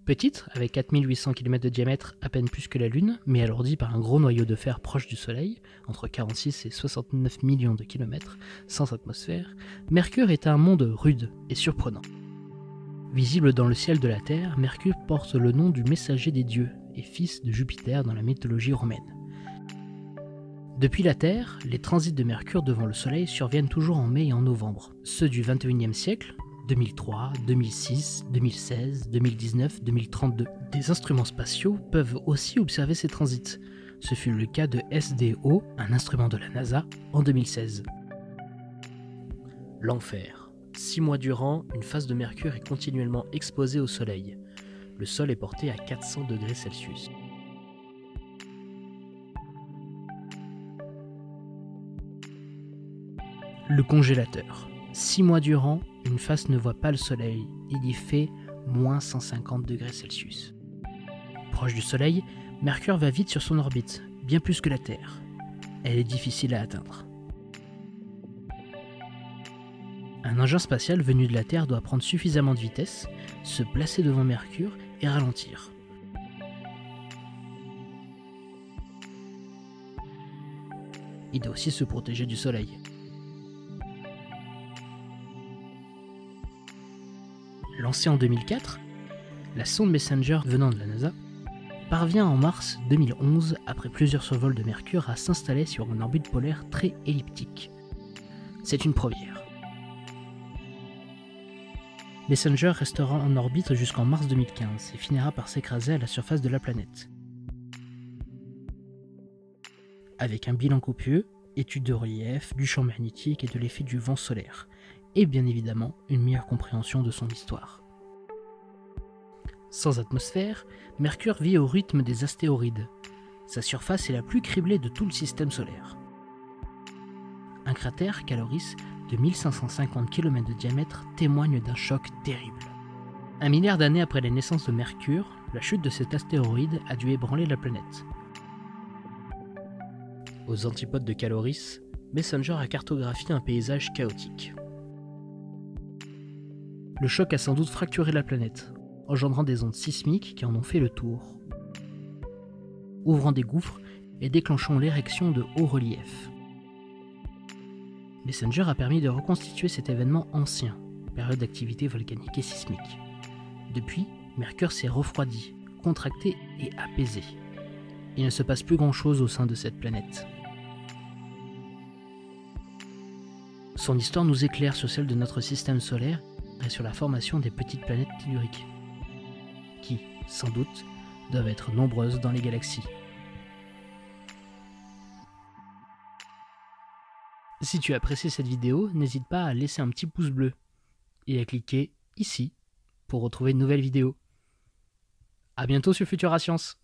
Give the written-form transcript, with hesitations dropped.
Petite, avec 4800 km de diamètre, à peine plus que la Lune, mais alourdie par un gros noyau de fer proche du Soleil, entre 46 et 69 millions de kilomètres, sans atmosphère, Mercure est un monde rude et surprenant. Visible dans le ciel de la Terre, Mercure porte le nom du messager des dieux et fils de Jupiter dans la mythologie romaine. Depuis la Terre, les transits de Mercure devant le Soleil surviennent toujours en mai et en novembre. Ceux du XXIe siècle, 2003, 2006, 2016, 2019, 2032. Des instruments spatiaux peuvent aussi observer ces transits. Ce fut le cas de SDO, un instrument de la NASA, en 2016. L'enfer. 6 mois durant, une face de Mercure est continuellement exposée au Soleil. Le sol est porté à 400 degrés Celsius. Le congélateur. 6 mois durant, une face ne voit pas le Soleil. Il y fait moins 150 degrés Celsius. Proche du Soleil, Mercure va vite sur son orbite, bien plus que la Terre. Elle est difficile à atteindre. Un engin spatial venu de la Terre doit prendre suffisamment de vitesse, se placer devant Mercure et ralentir. Il doit aussi se protéger du Soleil. Lancée en 2004, la sonde Messenger venant de la NASA parvient en mars 2011, après plusieurs survols de Mercure, à s'installer sur une orbite polaire très elliptique. C'est une première. Messenger restera en orbite jusqu'en mars 2015 et finira par s'écraser à la surface de la planète. Avec un bilan copieux, études de relief, du champ magnétique et de l'effet du vent solaire, et bien évidemment une meilleure compréhension de son histoire. Sans atmosphère, Mercure vit au rythme des astéroïdes. Sa surface est la plus criblée de tout le système solaire. Un cratère, Caloris, de 1550 km de diamètre témoigne d'un choc terrible. 1 milliard d'années après la naissance de Mercure, la chute de cet astéroïde a dû ébranler la planète. Aux antipodes de Caloris, Messenger a cartographié un paysage chaotique. Le choc a sans doute fracturé la planète, engendrant des ondes sismiques qui en ont fait le tour, ouvrant des gouffres et déclenchant l'érection de hauts reliefs. Messenger a permis de reconstituer cet événement ancien, période d'activité volcanique et sismique. Depuis, Mercure s'est refroidi, contracté et apaisé. Il ne se passe plus grand-chose au sein de cette planète. Son histoire nous éclaire sur celle de notre système solaire et sur la formation des petites planètes telluriques, qui, sans doute, doivent être nombreuses dans les galaxies. Si tu as apprécié cette vidéo, n'hésite pas à laisser un petit pouce bleu et à cliquer ici pour retrouver une nouvelle vidéo. A bientôt sur Futura Science.